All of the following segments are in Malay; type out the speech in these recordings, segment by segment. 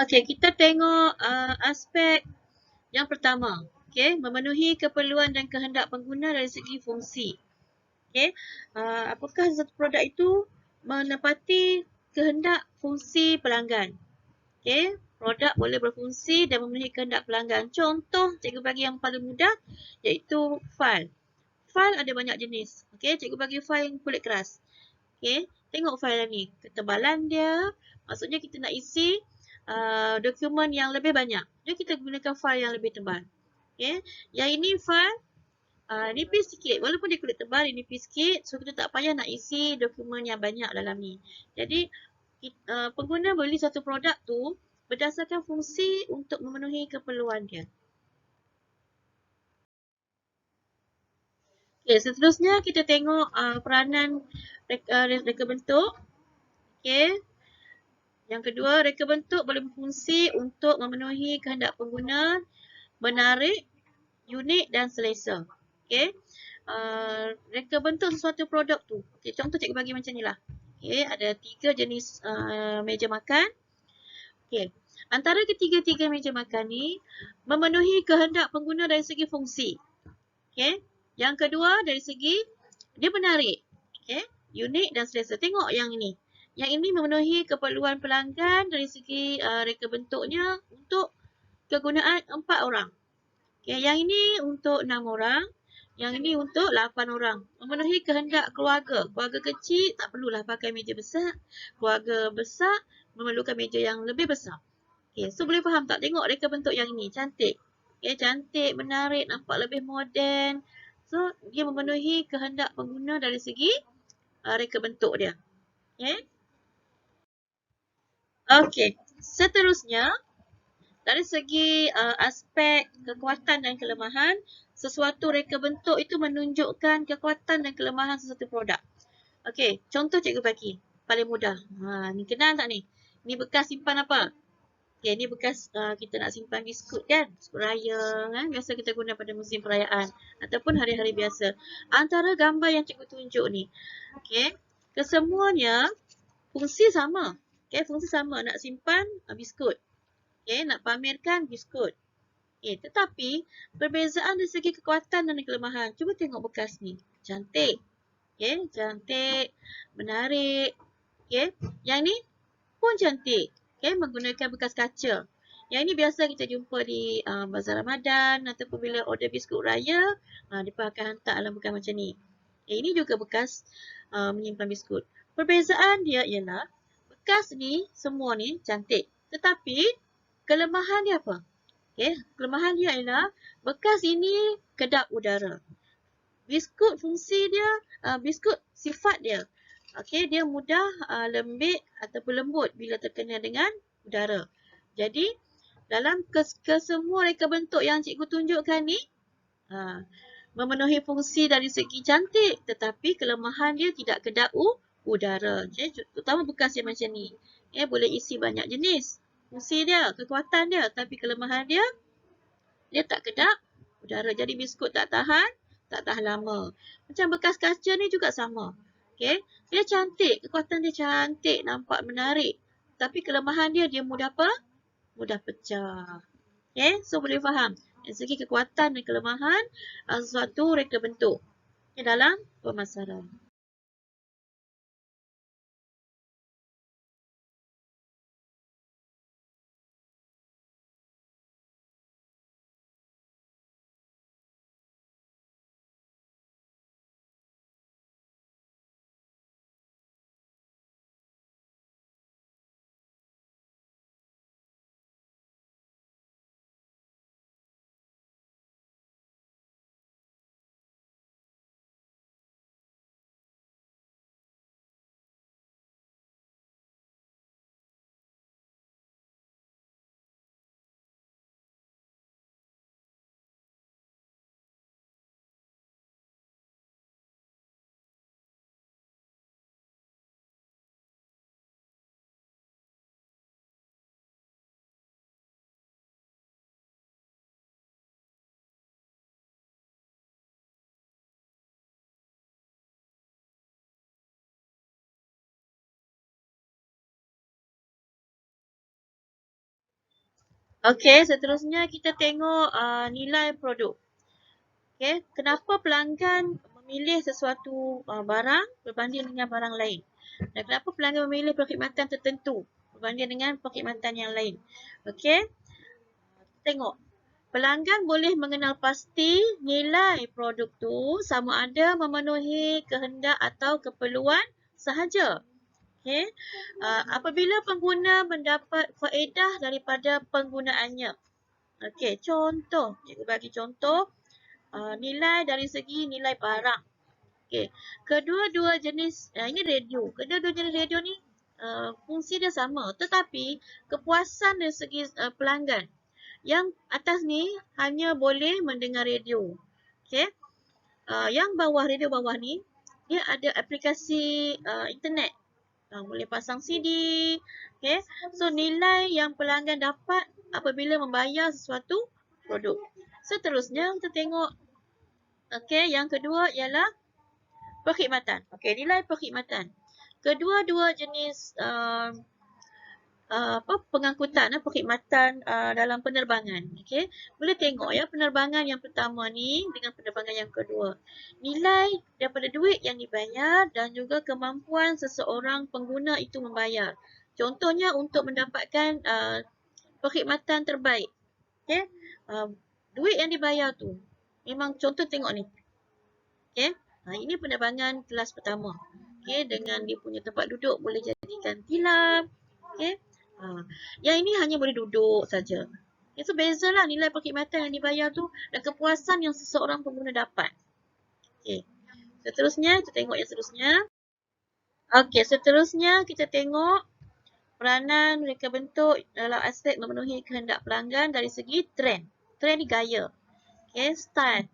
Okey, kita tengok aspek yang pertama. Okey, memenuhi keperluan dan kehendak pengguna dari segi fungsi. Okey, apakah satu produk itu menepati kehendak fungsi pelanggan? Okey, produk boleh berfungsi dan memenuhi kehendak pelanggan. Contoh, cikgu bagi yang paling mudah iaitu fail. Fail ada banyak jenis. Okey, cikgu bagi fail yang kulit keras. Okey, tengok fail ni. Ketebalan dia, maksudnya kita nak isi dokumen yang lebih banyak. Jadi kita gunakan fail yang lebih tebal. Okey, yang ini fail nipis sikit. Walaupun dia kulit tebal, dia nipis sikit. So, kita tak payah nak isi dokumen yang banyak dalam ni. Jadi, pengguna beli satu produk tu berdasarkan fungsi untuk memenuhi keperluan dia. Okay, seterusnya kita tengok peranan reka bentuk. Okay. Yang kedua, reka bentuk boleh berfungsi untuk memenuhi kehendak pengguna, menarik, unik dan selesa. Okay. Reka bentuk sesuatu produk tu. Okay, contoh cikgu bagi macam ni lah. Okay, ada 3 jenis meja makan. Okay. Antara ketiga-tiga meja makan ni memenuhi kehendak pengguna dari segi fungsi. Okay. Yang kedua dari segi dia menarik. Okay. Unik dan selesa. Tengok yang ini. Yang ini memenuhi keperluan pelanggan dari segi reka bentuknya untuk kegunaan 4 orang. Okay. Yang ini untuk 6 orang. Yang ini untuk 8 orang. Memenuhi kehendak keluarga. Keluarga kecil tak perlulah pakai meja besar. Keluarga besar memerlukan meja yang lebih besar. Okay, so boleh faham tak? Tengok reka bentuk yang ini. Cantik. Okay, cantik, menarik, nampak lebih moden. So, dia memenuhi kehendak pengguna dari segi reka bentuk dia. Okay. Okay. Seterusnya, dari segi aspek kekuatan dan kelemahan, sesuatu reka bentuk itu menunjukkan kekuatan dan kelemahan sesuatu produk. Okey, contoh cikgu bagi. Paling mudah. Ni kenal tak ni? Ni bekas simpan apa? Okay, ni bekas kita nak simpan biskut kan? Biskut raya kan? Biasa kita guna pada musim perayaan. Ataupun hari-hari biasa. Antara gambar yang cikgu tunjuk ni. Okay. Kesemuanya fungsi sama. Okay, fungsi sama. Nak simpan biskut. Okay, nak pamerkan biskut. Okay, tetapi perbezaan dari segi kekuatan dan kelemahan. Cuba tengok bekas ni. Cantik. Okay, cantik. Menarik. Okay, yang ni pun cantik. Okay, menggunakan bekas kaca. Yang ini biasa kita jumpa di Bazar Ramadan ataupun bila order biskut raya, mereka akan hantar dalam bekas macam ni. Okay, ini juga bekas menyimpan biskut. Perbezaan dia ialah bekas ni, semua ni cantik. Tetapi kelemahan dia apa? Okay, kelemahan dia ialah bekas ini kedap udara. Biskut fungsi dia, biskut sifat dia. Okey, dia mudah lembik ataupun lembut bila terkena dengan udara. Jadi, dalam kesemua reka bentuk yang cikgu tunjukkan ni, memenuhi fungsi dari segi cantik, tetapi kelemahan dia tidak kedap udara. Okay, terutama bekas yang macam ni. Okay, boleh isi banyak jenis. Fungsi dia, kekuatan dia, tapi kelemahan dia, dia tak kedap udara. Jadi biskut tak tahan lama. Macam bekas kaca ni juga sama. Okay. Dia cantik. Kekuatan dia cantik. Nampak menarik. Tapi kelemahan dia, dia mudah apa? Mudah pecah. Okay. So, boleh faham. Dari segi kekuatan dan kelemahan suatu reka bentuk dalam pemasaran. Okey, seterusnya kita tengok nilai produk. Okey, kenapa pelanggan memilih sesuatu barang berbanding dengan barang lain? Dan kenapa pelanggan memilih perkhidmatan tertentu berbanding dengan perkhidmatan yang lain? Okey, tengok. Pelanggan boleh mengenal pasti nilai produk tu sama ada memenuhi kehendak atau keperluan sahaja. Okey. Apabila pengguna mendapat faedah daripada penggunaannya. Okey, contoh. Cikgu bagi contoh. Nilai dari segi nilai barang. Okey. Kedua-dua jenis, ini radio. Kedua-dua jenis radio ni fungsi dia sama. Tetapi kepuasan dari segi pelanggan. Yang atas ni hanya boleh mendengar radio. Okey. Yang bawah, radio bawah ni, dia ada aplikasi internet. Boleh pasang CD. Okay. So, nilai yang pelanggan dapat apabila membayar sesuatu produk. Seterusnya, kita tengok. Okay, yang kedua ialah perkhidmatan. Okay, nilai perkhidmatan. Kedua-dua jenis pengangkutan, perkhidmatan dalam penerbangan. Okay. Boleh tengok ya penerbangan yang pertama ni dengan penerbangan yang kedua. Nilai daripada duit yang dibayar dan juga kemampuan seseorang pengguna itu membayar. Contohnya untuk mendapatkan perkhidmatan terbaik. Okay. Duit yang dibayar tu. Memang contoh tengok ni. Okay. Ini penerbangan kelas pertama. Okay. Dengan dia punya tempat duduk boleh jadikan tilam. Okay. Yang ini hanya boleh duduk saja. So, bezalah nilai perkhidmatan yang dibayar tu dan kepuasan yang seseorang pengguna dapat. Okay. Seterusnya, kita tengok yang seterusnya. Okay, seterusnya kita tengok peranan reka bentuk dalam aspek memenuhi kehendak pelanggan dari segi trend. Trend ni gaya. Okay, style.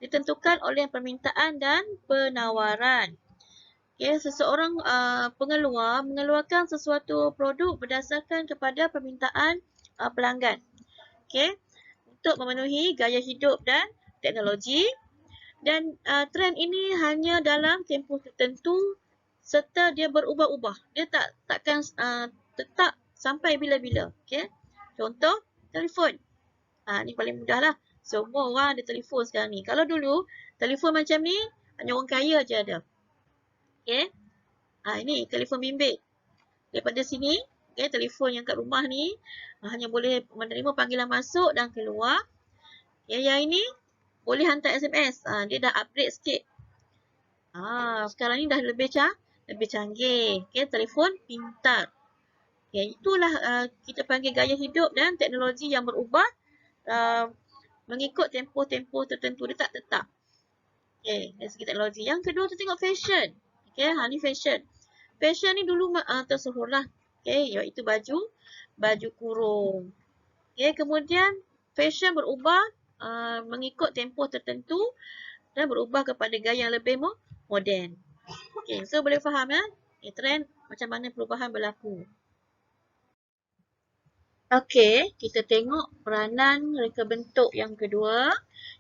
Ditentukan oleh permintaan dan penawaran. Okay, seseorang pengeluar mengeluarkan sesuatu produk berdasarkan kepada permintaan pelanggan. Okay, untuk memenuhi gaya hidup dan teknologi. Dan trend ini hanya dalam tempoh tertentu serta dia berubah-ubah. Dia takkan tetap sampai bila-bila. Okay, contoh telefon. Ni paling mudah lah. Semua orang ada telefon sekarang ni. Kalau dulu telefon macam ni hanya orang kaya je ada. Okay. Ini telefon bimbit. Daripada sini, okay, telefon yang kat rumah ni hanya boleh menerima panggilan masuk dan keluar. Okay, yang ini boleh hantar SMS. Dia dah upgrade sikit. Sekarang ni dah lebih canggih. Okay, telefon pintar. Okay, itulah kita panggil gaya hidup dan teknologi yang berubah mengikut tempoh-tempoh tertentu. Dia tak tetap. Okay, dari segi teknologi. Yang kedua, kita tengok fashion. Okay, ni fashion. Fashion ni dulu tersohor lah. Okay, iaitu baju kurung. Okay, kemudian fashion berubah mengikut tempoh tertentu dan berubah kepada gaya yang lebih moden. Okay, so boleh faham ya? Trend macam mana perubahan berlaku. Okay, kita tengok peranan reka bentuk yang kedua,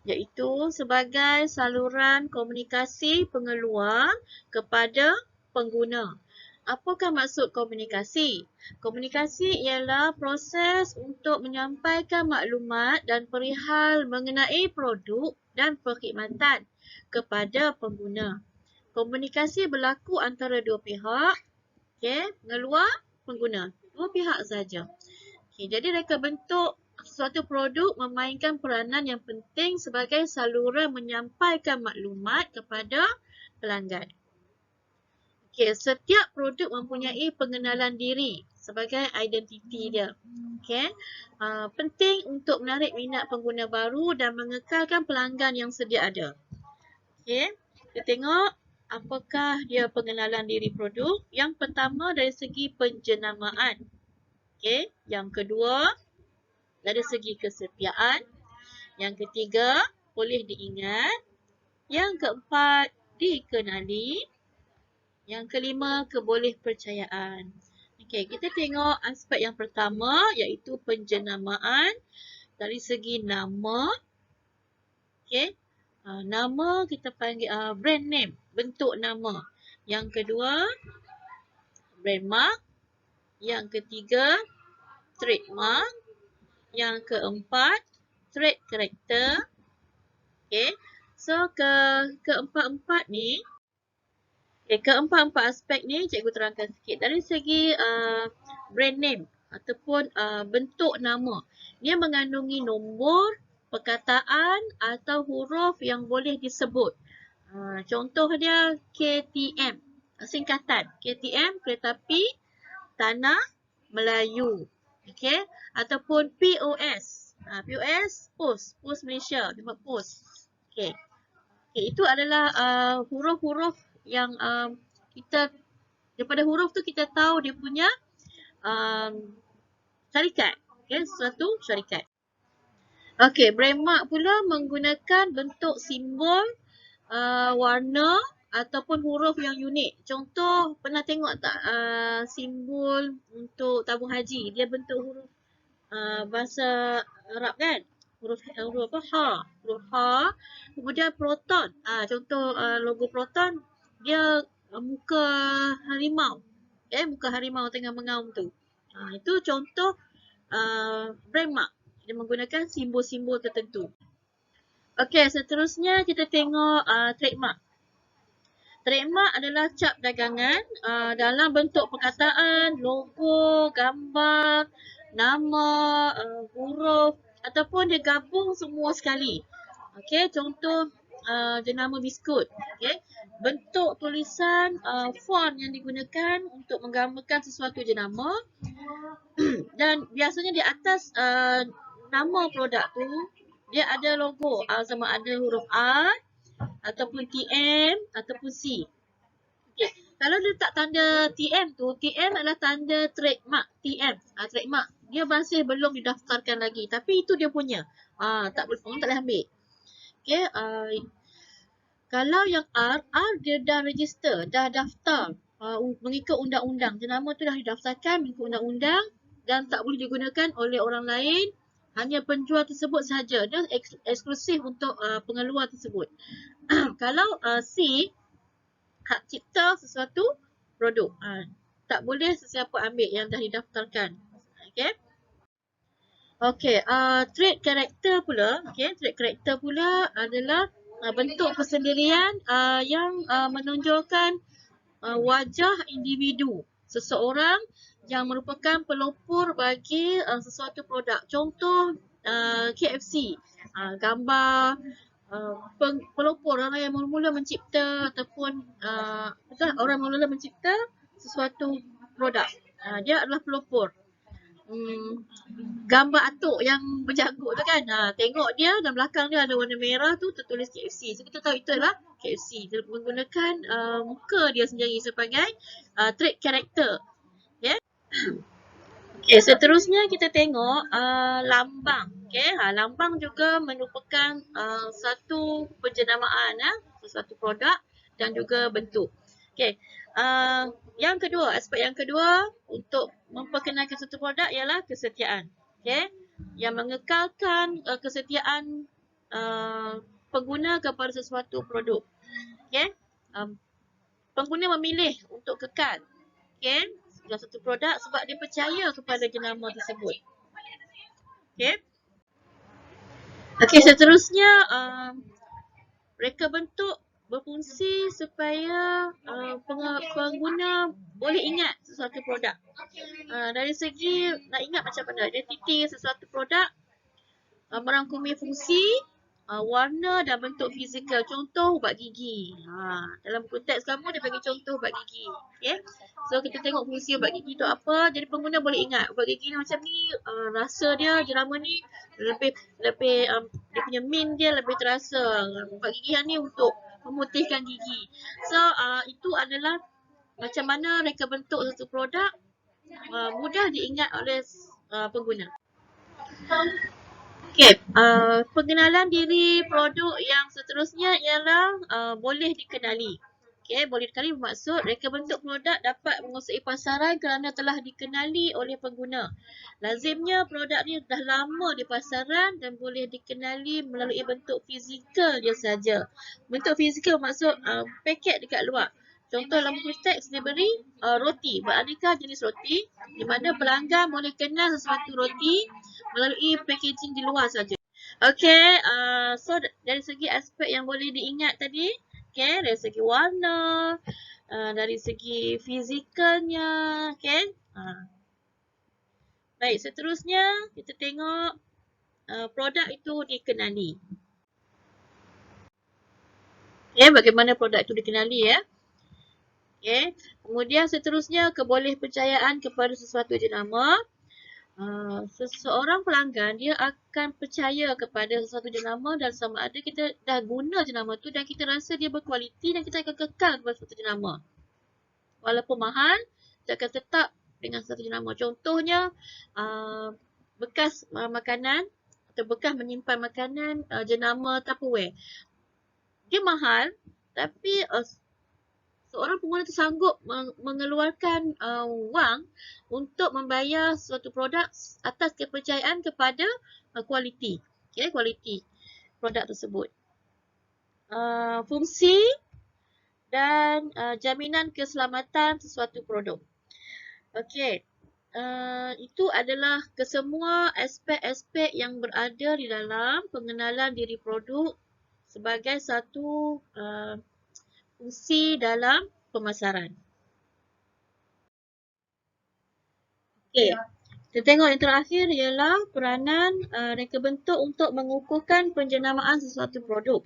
iaitu sebagai saluran komunikasi pengeluar kepada pengguna. Apakah maksud komunikasi? Komunikasi ialah proses untuk menyampaikan maklumat dan perihal mengenai produk dan perkhidmatan kepada pengguna. Komunikasi berlaku antara dua pihak, pengeluar, pengguna. Dua pihak saja. Jadi reka bentuk suatu produk memainkan peranan yang penting sebagai saluran menyampaikan maklumat kepada pelanggan. Setiap produk mempunyai pengenalan diri sebagai identiti dia. Penting untuk menarik minat pengguna baru dan mengekalkan pelanggan yang sedia ada. Kita tengok apakah dia pengenalan diri produk. Yang pertama dari segi penjenamaan. Yang kedua, dari segi kesetiaan. Yang ketiga, boleh diingat. Yang keempat, dikenali. Yang kelima, kebolehpercayaan. Kita tengok aspek yang pertama, iaitu penjenamaan. Dari segi nama. Nama kita panggil brand name, bentuk nama. Yang kedua, brand mark. Yang ketiga, trademark. Yang keempat, trait karakter. Okay. So, keempat-empat ni, keempat-empat aspek ni cikgu terangkan sikit. Dari segi brand name ataupun bentuk nama, dia mengandungi nombor, perkataan atau huruf yang boleh disebut. Contoh dia KTM, singkatan. KTM, Kereta Api Tanah Melayu. Okay. Ataupun POS. POS, Pos Malaysia, tempat pos. Okay. Itu adalah huruf-huruf yang kita, daripada huruf tu kita tahu dia punya syarikat. Okay, suatu syarikat. Okay, brand mark pula menggunakan bentuk simbol, warna ataupun huruf yang unik. Contoh, pernah tengok tak simbol untuk tabung haji? Dia bentuk huruf bahasa Arab kan? Huruf apa? Ha. Huruf Ha. Kemudian Proton. Contoh logo Proton, dia muka harimau. Muka harimau tengah mengaum tu. Itu contoh brand mark. Dia menggunakan simbol-simbol tertentu. Okey, seterusnya kita tengok trademark. Trademark adalah cap dagangan dalam bentuk perkataan, logo, gambar, nama, huruf ataupun dia gabung semua sekali. Okey, contoh jenama biskut. Okey, bentuk tulisan, font yang digunakan untuk menggambarkan sesuatu jenama dan biasanya di atas nama produk tu dia ada logo, sama ada huruf R ataupun TM ataupun C. Okay. Kalau dia tak tanda TM tu, TM adalah tanda trademark TM. Trademark dia masih belum didaftarkan lagi, tapi itu dia punya. Tak boleh, tak boleh ambil. Okay. Kalau yang R dia dah register, dah daftar mengikut undang-undang. Jenama tu dah didaftarkan mengikut undang-undang dan tak boleh digunakan oleh orang lain. Hanya penjual tersebut sahaja. Dia eksklusif untuk pengeluar tersebut. Kalau C, hak cipta sesuatu produk. Tak boleh sesiapa ambil yang dah didaftarkan. Okay. Okay, trait karakter pula. Okay, trait karakter pula adalah bentuk persendirian yang menonjolkan wajah individu seseorang yang merupakan pelopor bagi sesuatu produk. Contoh KFC, gambar pelopor, orang yang mula-mula mencipta ataupun orang mula-mula mencipta sesuatu produk. Dia adalah pelopor. Gambar atuk yang berjanggut tu kan, tengok dia dan belakang dia ada warna merah tu tertulis KFC. So kita tahu itu adalah KFC. Dia menggunakan muka dia sendiri sebagai trait karakter. Okay. Okay, seterusnya kita tengok lambang. Okay, lambang juga merupakan satu penjenamaan sesuatu produk dan juga bentuk. Okay, yang kedua, aspek yang kedua untuk memperkenalkan satu produk ialah kesetiaan. Okay, yang mengekalkan kesetiaan pengguna kepada sesuatu produk. Okay, pengguna memilih untuk kekal. Okay, dalam satu produk sebab dia percaya kepada jenama tersebut. Okay. Okay, seterusnya reka bentuk berfungsi supaya pengguna boleh ingat sesuatu produk. Dari segi nak ingat macam mana, dia titik sesuatu produk merangkumi fungsi, warna dan bentuk fizikal. Contoh ubat gigi. Dalam konteks kamu dia bagi contoh ubat gigi. Okay. So kita tengok fungsi ubat gigi tu apa. Jadi pengguna boleh ingat ubat gigi ni macam ni, rasa dia, jenama ni lebih dia punya mint dia lebih terasa. Ubat gigi yang ni untuk memutihkan gigi. So itu adalah macam mana reka bentuk satu produk mudah diingat oleh pengguna. Okay, pengenalan diri produk yang seterusnya ialah boleh dikenali. Okay, boleh dikenali bermaksud reka bentuk produk dapat menguasai pasaran kerana telah dikenali oleh pengguna. Lazimnya produk ni dah lama di pasaran dan boleh dikenali melalui bentuk fizikal dia saja. Bentuk fizikal bermaksud paket dekat luar. Contoh lampu teks diberi roti, beraneka jenis roti, di mana pelanggan boleh kenal sesuatu roti melalui packaging di luar saja. Okay, so dari segi aspek yang boleh diingat tadi, okay, dari segi warna, dari segi fizikalnya, okay. Baik, seterusnya kita tengok produk itu dikenali. Okay, bagaimana produk itu dikenali ya. Okay. Kemudian seterusnya kebolehpercayaan kepada sesuatu jenama. Seseorang pelanggan dia akan percaya kepada sesuatu jenama dan sama ada kita dah guna jenama tu dan kita rasa dia berkualiti dan kita akan kekal kepada sesuatu jenama. Walaupun mahal, kita akan tetap dengan sesuatu jenama. Contohnya bekas makanan atau bekas menyimpan makanan jenama Tupperware. Dia mahal tapi seorang pengguna itu sanggup mengeluarkan wang untuk membayar suatu produk atas kepercayaan kepada kualiti. Okay, kualiti produk tersebut. Fungsi dan jaminan keselamatan sesuatu produk. Okey. Itu adalah kesemua aspek-aspek yang berada di dalam pengenalan diri produk sebagai satu fungsi dalam pemasaran. Okey. Kita tengok yang terakhir ialah peranan reka bentuk untuk mengukuhkan penjenamaan sesuatu produk.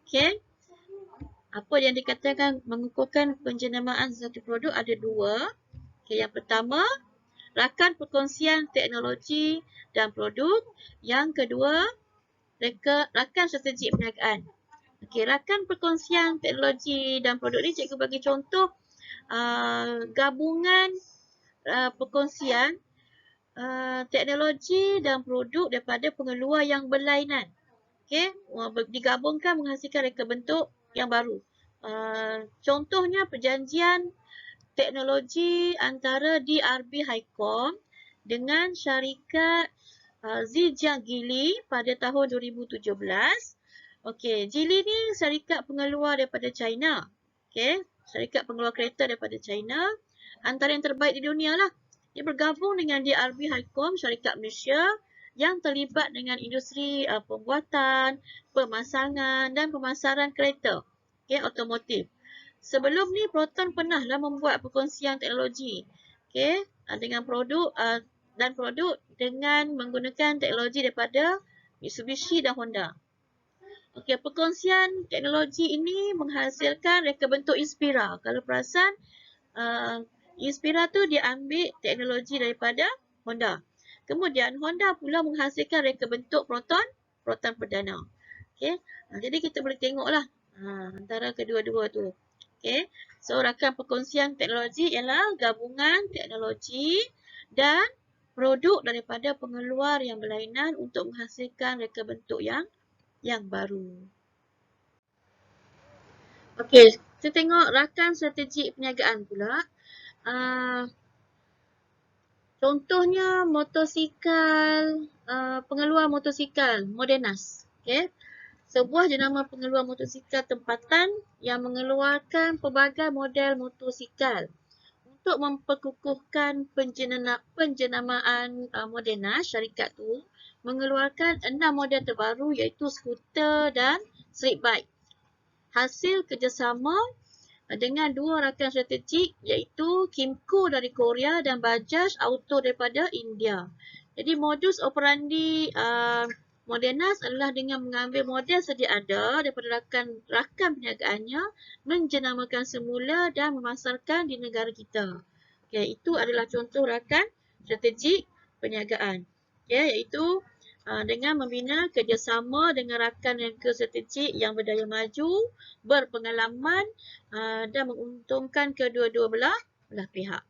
Okey. Apa yang dikatakan mengukuhkan penjenamaan sesuatu produk ada dua. Okey, yang pertama, rakan perkongsian teknologi dan produk. Yang kedua, rakan strategi perniagaan. Okey, rakan perkongsian teknologi dan produk ni cikgu bagi contoh gabungan perkongsian teknologi dan produk daripada pengeluar yang berlainan. Okey, digabungkan menghasilkan reka bentuk yang baru. Contohnya perjanjian teknologi antara DRB Highcom dengan syarikat Zhejiang Geely pada tahun 2017. Okey, Geely ni syarikat pengeluar daripada China. Okey, syarikat pengeluar kereta daripada China. Antara yang terbaik di dunia lah. Dia bergabung dengan DRB Highcom, syarikat Malaysia yang terlibat dengan industri pembuatan, pemasangan dan pemasaran kereta. Okey, otomotif. Sebelum ni Proton pernahlah membuat perkongsian teknologi. Okey, dengan produk dan produk dengan menggunakan teknologi daripada Mitsubishi dan Honda. Okey, perkongsian teknologi ini menghasilkan reka bentuk Inspira. Kalau perasan, Inspira tu dia ambil teknologi daripada Honda. Kemudian Honda pula menghasilkan reka bentuk Proton perdana. Okey, jadi kita boleh tengoklah antara kedua-dua tu. Okey, so rakan perkongsian teknologi ialah gabungan teknologi dan produk daripada pengeluar yang berlainan untuk menghasilkan reka bentuk yang baru. Okey, kita tengok rakan strategi perniagaan pula. Contohnya motosikal, pengeluar motosikal Modenas. Okey, sebuah jenama pengeluar motosikal tempatan yang mengeluarkan pelbagai model motosikal. Untuk memperkukuhkan penjenamaan Modenas, syarikat tu mengeluarkan 6 model terbaru iaitu skuter dan street bike. Hasil kerjasama dengan dua rakan strategik iaitu Kimco dari Korea dan Bajaj Auto daripada India. Jadi modus operandi Modenas adalah dengan mengambil model sedia ada daripada rakan perniagaannya, menjenamakan semula dan memasarkan di negara kita. Okay, itu adalah contoh rakan strategik perniagaan. Okay, iaitu dengan membina kerjasama dengan rakan yang strategik yang berdaya maju, berpengalaman dan menguntungkan kedua-dua belah pihak.